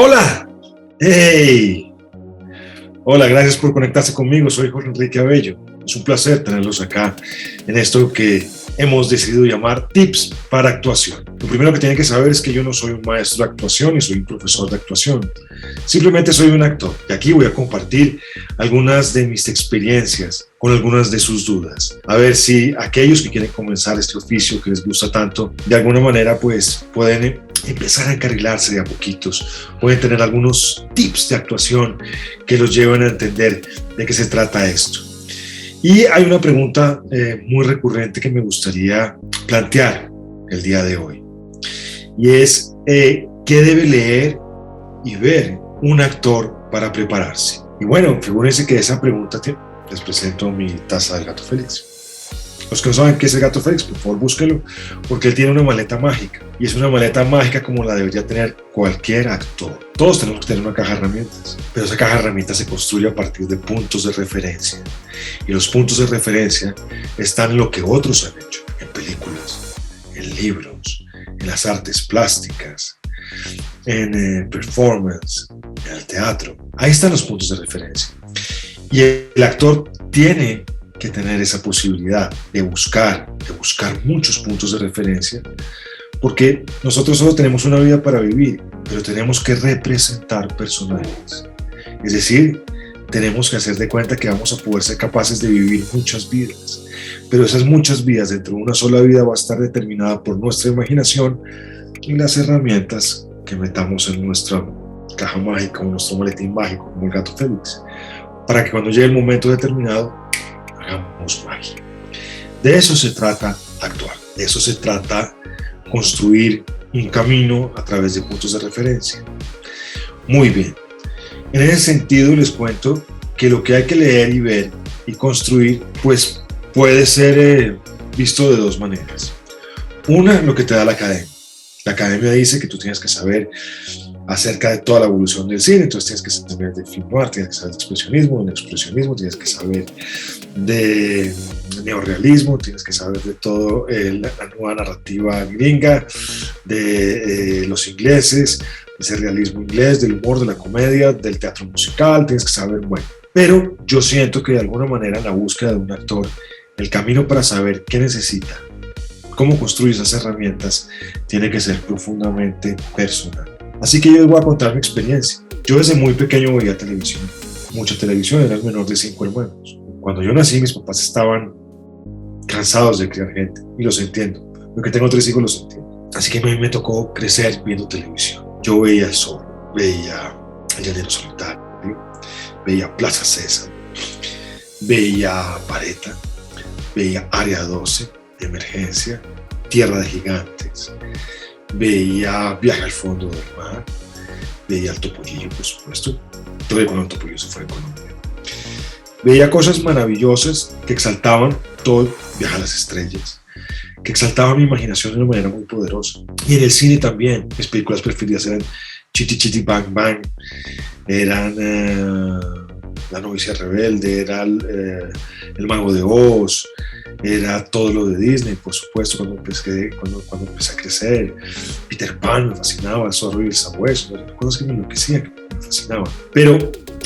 Hola, hey, hola, gracias por conectarse conmigo, soy Jorge Enrique Abello. Es un placer tenerlos acá en esto que hemos decidido llamar Tips para Actuación. Lo primero que tienen que saber es que yo no soy un maestro de actuación ni soy un profesor de actuación. Simplemente soy un actor y aquí voy a compartir algunas de mis experiencias con algunas de sus dudas. A ver si aquellos que quieren comenzar este oficio que les gusta tanto, de alguna manera pues pueden empezar a encarrilarse de a poquitos, pueden tener algunos tips de actuación que los lleven a entender de qué se trata esto. Y hay una pregunta muy recurrente que me gustaría plantear el día de hoy. Y es, ¿qué debe leer y ver un actor para prepararse? Y bueno, figúrense que esa pregunta les presento mi taza del Gato Félix. Los que no saben qué es el Gato Félix, por favor búsquenlo, porque él tiene una maleta mágica. Y es una maleta mágica como la debería tener cualquier actor. Todos tenemos que tener una caja de herramientas, pero esa caja de herramientas se construye a partir de puntos de referencia. Y los puntos de referencia están en lo que otros han hecho, en películas, en libros, en las artes plásticas, en performance, en el teatro. Ahí están los puntos de referencia. Y el actor tiene que tener esa posibilidad de buscar muchos puntos de referencia, porque nosotros solo tenemos una vida para vivir, pero tenemos que representar personajes. Es decir, tenemos que hacer de cuenta que vamos a poder ser capaces de vivir muchas vidas, pero esas muchas vidas dentro de una sola vida va a estar determinada por nuestra imaginación y las herramientas que metamos en nuestra caja mágica o nuestro maletín mágico, como el Gato Félix, para que cuando llegue el momento determinado hagamos magia. De eso se trata actuar, de eso se trata construir un camino a través de puntos de referencia. Muy bien, en ese sentido les cuento que lo que hay que leer y ver y construir pues puede ser visto de dos maneras. Una, lo que te da la academia. La academia dice que tú tienes que saber acerca de toda la evolución del cine, entonces tienes que saber de film noir, tienes que saber de expresionismo, tienes que saber de neorrealismo, tienes que saber de todo la nueva narrativa gringa, de los ingleses, de ese realismo inglés, del humor, de la comedia, del teatro musical, tienes que saber, bueno. Pero yo siento que de alguna manera en la búsqueda de un actor, el camino para saber qué necesita, cómo construir esas herramientas, tiene que ser profundamente personal. Así que yo les voy a contar mi experiencia. Yo desde muy pequeño veía televisión, mucha televisión, era el menor de 5 hermanos. Cuando yo nací, mis papás estaban cansados de criar gente, y los entiendo. Porque tengo 3 hijos, los entiendo. Así que a mí me tocó crecer viendo televisión. Yo veía El Zorro, veía El Llanero Solitario, veía Plaza Sésamo, veía Pareta, veía Área 12, Emergencia, Tierra de Gigantes, veía Viaje al Fondo del Mar, veía El Topollillo, por supuesto. Todavía cuando El Topollillo se fue de Colombia. Veía cosas maravillosas que exaltaban todo, Viaje a las Estrellas, que exaltaban mi imaginación de una manera muy poderosa. Y en el cine también, mis películas preferidas eran Chitty Chitty Bang Bang, eran La Novicia Rebelde, era El Mago de Oz, era todo lo de Disney, por supuesto, cuando empecé a crecer. Peter Pan me fascinaba, El Zorro y el Sabueso, eran cosas que me enloquecían, que me fascinaban. Pero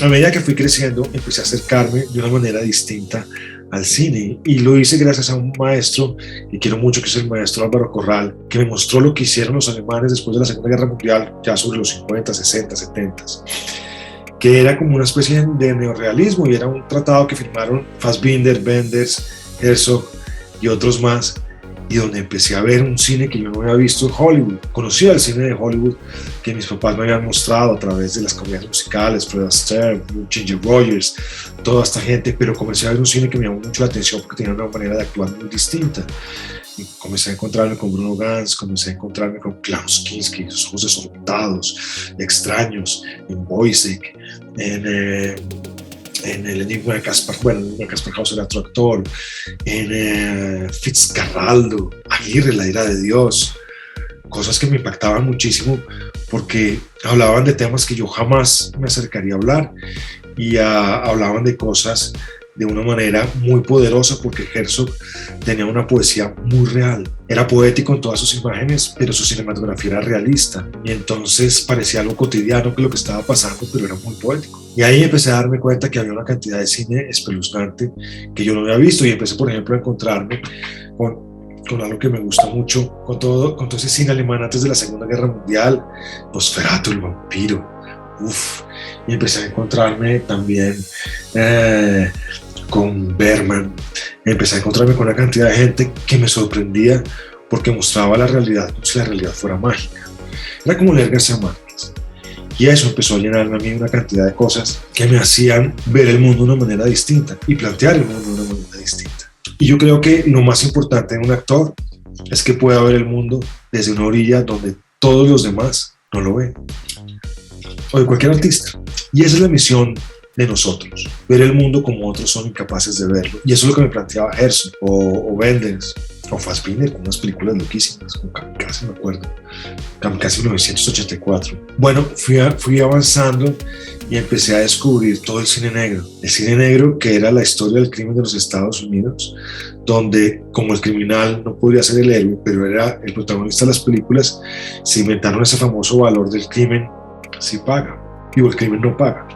a medida que fui creciendo, empecé a acercarme de una manera distinta al cine, y lo hice gracias a un maestro que quiero mucho, que es el maestro Álvaro Corral, que me mostró lo que hicieron los alemanes después de la Segunda Guerra Mundial, ya sobre los 50, 60, 70, que era como una especie de neorrealismo, y era un tratado que firmaron Fassbinder, Wenders, Herzog y otros más, y donde empecé a ver un cine que yo no había visto en Hollywood. Conocía el cine de Hollywood que mis papás me habían mostrado a través de las comedias musicales, Fred Astaire, Ginger Rogers, toda esta gente, pero comencé a ver un cine que me llamó mucho la atención porque tenía una manera de actuar muy distinta. Y comencé a encontrarme con Bruno Ganz, comencé a encontrarme con Klaus Kinski, sus ojos desorbitados, extraños, en Boyzek, en El Enigma de Caspar, bueno, El Enigma de Caspar Hauser era otro actor, en Fitzcarraldo, Aguirre, La Ira de Dios, cosas que me impactaban muchísimo porque hablaban de temas que yo jamás me acercaría a hablar, y hablaban de cosas de una manera muy poderosa, porque Herzog tenía una poesía muy real. Era poético en todas sus imágenes, pero su cinematografía era realista, y entonces parecía algo cotidiano que lo que estaba pasando, pero era muy poético. Y ahí empecé a darme cuenta que había una cantidad de cine espeluznante que yo no había visto, y empecé, por ejemplo, a encontrarme con algo que me gusta mucho, con todo ese cine alemán antes de la Segunda Guerra Mundial, Nosferatu, el vampiro, y empecé a encontrarme también con Bergman, empecé a encontrarme con una cantidad de gente que me sorprendía porque mostraba la realidad como si la realidad fuera mágica. Era como leer García Márquez. Y eso empezó a llenarme a mí una cantidad de cosas que me hacían ver el mundo de una manera distinta y plantear el mundo de una manera distinta. Y yo creo que lo más importante en un actor es que pueda ver el mundo desde una orilla donde todos los demás no lo ven. O de cualquier artista. Y esa es la misión de nosotros, ver el mundo como otros son incapaces de verlo. Y eso es lo que me planteaba Herzog, o Wenders, o Fassbinder, con unas películas loquísimas, con Kamikaze, me acuerdo, Kamikaze 1984. Bueno, fui avanzando y empecé a descubrir todo el cine negro que era la historia del crimen de los Estados Unidos, donde como el criminal no podría ser el héroe, pero era el protagonista de las películas, se inventaron ese famoso valor del crimen si paga, digo, el crimen no paga.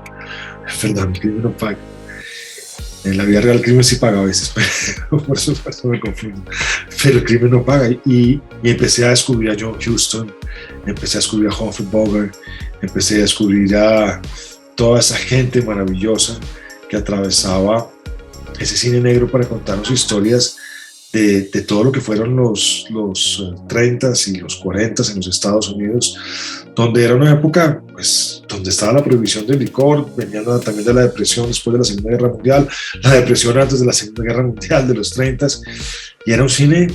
Perdón, el crimen no paga. En la vida real el crimen sí paga a veces, pero por eso me confundo. Pero el crimen no paga. Y empecé a descubrir a John Huston, empecé a descubrir a Humphrey Bogart, empecé a descubrir a toda esa gente maravillosa que atravesaba ese cine negro para contarnos historias de todo lo que fueron los 30s y los 40s en los Estados Unidos, donde era una época pues, donde estaba la prohibición del licor, venían también de la depresión después de la Segunda Guerra Mundial, la depresión antes de la Segunda Guerra Mundial de los 30s, y era un cine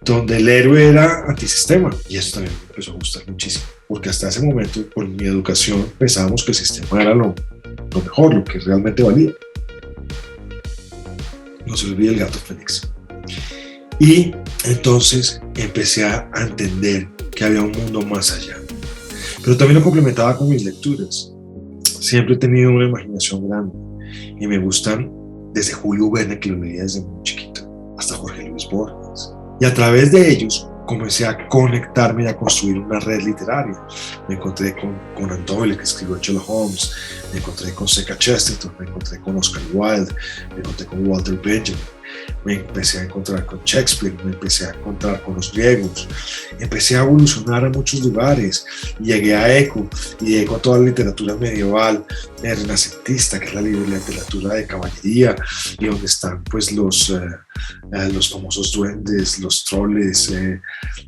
donde el héroe era antisistema, y eso también me empezó a gustar muchísimo, porque hasta ese momento, por mi educación, pensábamos que el sistema era lo mejor, lo que realmente valía. No se olvide el gato Félix. Y entonces empecé a entender que había un mundo más allá. Pero también lo complementaba con mis lecturas. Siempre he tenido una imaginación grande y me gustan desde Julio Verne, que lo leía desde muy chiquito, hasta Jorge Luis Borges. Y a través de ellos comencé a conectarme y a construir una red literaria. Me encontré con Conan Doyle, que escribió Sherlock Holmes, me encontré con Seca Chesterton, me encontré con Oscar Wilde, me encontré con Walter Benjamin, me empecé a encontrar con Shakespeare, me empecé a encontrar con los griegos, empecé a evolucionar a muchos lugares, llegué a Eco y llegué con toda la literatura medieval, renacentista, que es la literatura de caballería, y donde están pues los famosos duendes, los troles,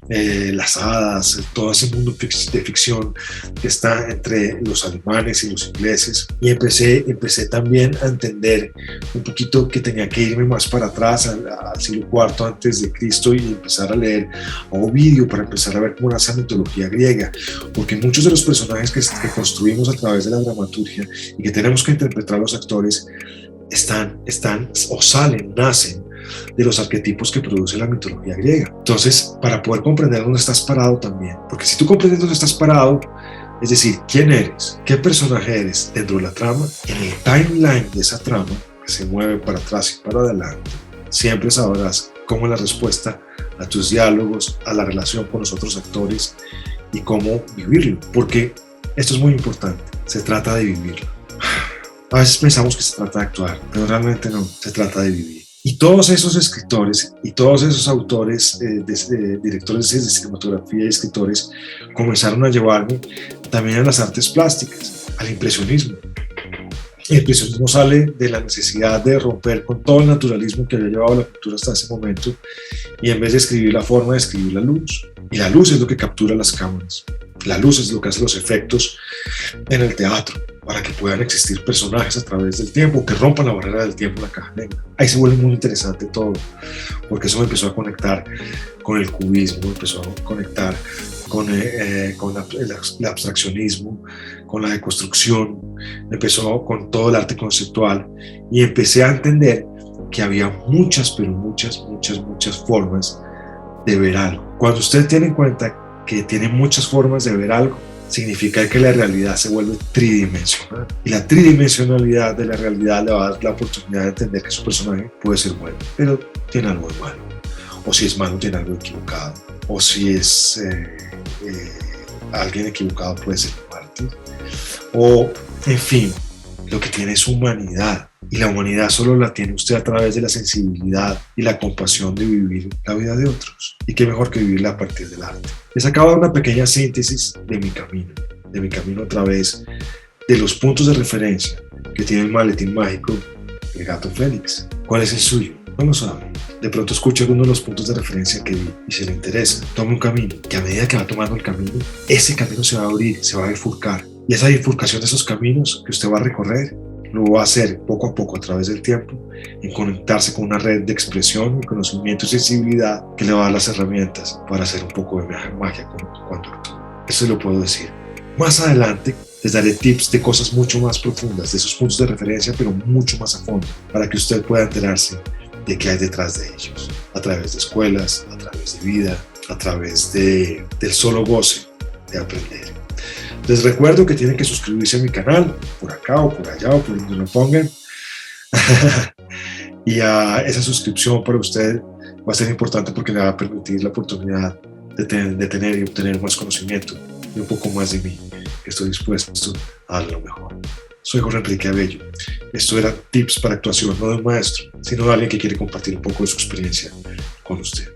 las hadas, todo ese mundo de ficción que está entre los alemanes y los ingleses. Y empecé también a entender un poquito que tenía que irme más para atrás al siglo IV antes de Cristo y empezar a leer a Ovidio para empezar a ver cómo era esa mitología griega, porque muchos de los personajes que construimos a través de la dramaturgia y que tenemos que interpretar los actores están o nacen de los arquetipos que produce la mitología griega. Entonces, para poder comprender dónde estás parado también, porque si tú comprendes dónde estás parado, es decir, quién eres, qué personaje eres dentro de la trama, en el timeline de esa trama, que se mueve para atrás y para adelante, siempre sabrás cómo es la respuesta a tus diálogos, a la relación con los otros actores y cómo vivirlo, porque esto es muy importante, se trata de vivirlo. A veces pensamos que se trata de actuar, pero realmente no, se trata de vivir. Y todos esos escritores y todos esos autores, directores de cinematografía y escritores, comenzaron a llevarme también a las artes plásticas, al impresionismo. El impresionismo sale de la necesidad de romper con todo el naturalismo que había llevado la cultura hasta ese momento y en vez de escribir la forma, de escribir la luz. Y la luz es lo que captura las cámaras. La luz es lo que hace los efectos en el teatro para que puedan existir personajes a través del tiempo, que rompan la barrera del tiempo en la caja negra. Ahí se vuelve muy interesante todo, porque eso me empezó a conectar con el cubismo, me empezó a conectar con el abstraccionismo, con la deconstrucción, me empezó con todo el arte conceptual y empecé a entender que había muchas, pero muchas formas de ver algo. Cuando usted tiene en cuenta que tiene muchas formas de ver algo, significa que la realidad se vuelve tridimensional. Y la tridimensionalidad de la realidad le va a dar la oportunidad de entender que su personaje puede ser bueno, pero tiene algo de malo. O si es malo, tiene algo equivocado. O si es alguien equivocado, puede ser un mártir. O, en fin, lo que tiene es humanidad. Y la humanidad solo la tiene usted a través de la sensibilidad y la compasión de vivir la vida de otros. Y qué mejor que vivirla a partir del arte. Les acabo de dar una pequeña síntesis de mi camino a través de los puntos de referencia que tiene el maletín mágico El Gato Félix. ¿Cuál es el suyo? No lo sabe. De pronto escucha alguno de los puntos de referencia que vi y se le interesa. Tome un camino, que a medida que va tomando el camino, ese camino se va a abrir, se va a bifurcar. Y esa bifurcación de esos caminos que usted va a recorrer, lo va a hacer poco a poco a través del tiempo, en conectarse con una red de expresión, y conocimiento y sensibilidad que le va a dar las herramientas para hacer un poco de magia cuando actúa. Eso lo puedo decir. Más adelante les daré tips de cosas mucho más profundas, de esos puntos de referencia, pero mucho más a fondo, para que usted pueda enterarse de qué hay detrás de ellos, a través de escuelas, a través de vida, a través del solo goce de aprender. Les recuerdo que tienen que suscribirse a mi canal, por acá o por allá o por donde lo pongan. Y esa suscripción para usted va a ser importante porque le va a permitir la oportunidad de tener y obtener más conocimiento y un poco más de mí, que estoy dispuesto a darle lo mejor. Soy Jorge Enrique Abello. Esto era tips para actuación, no de un maestro, sino de alguien que quiere compartir un poco de su experiencia con usted.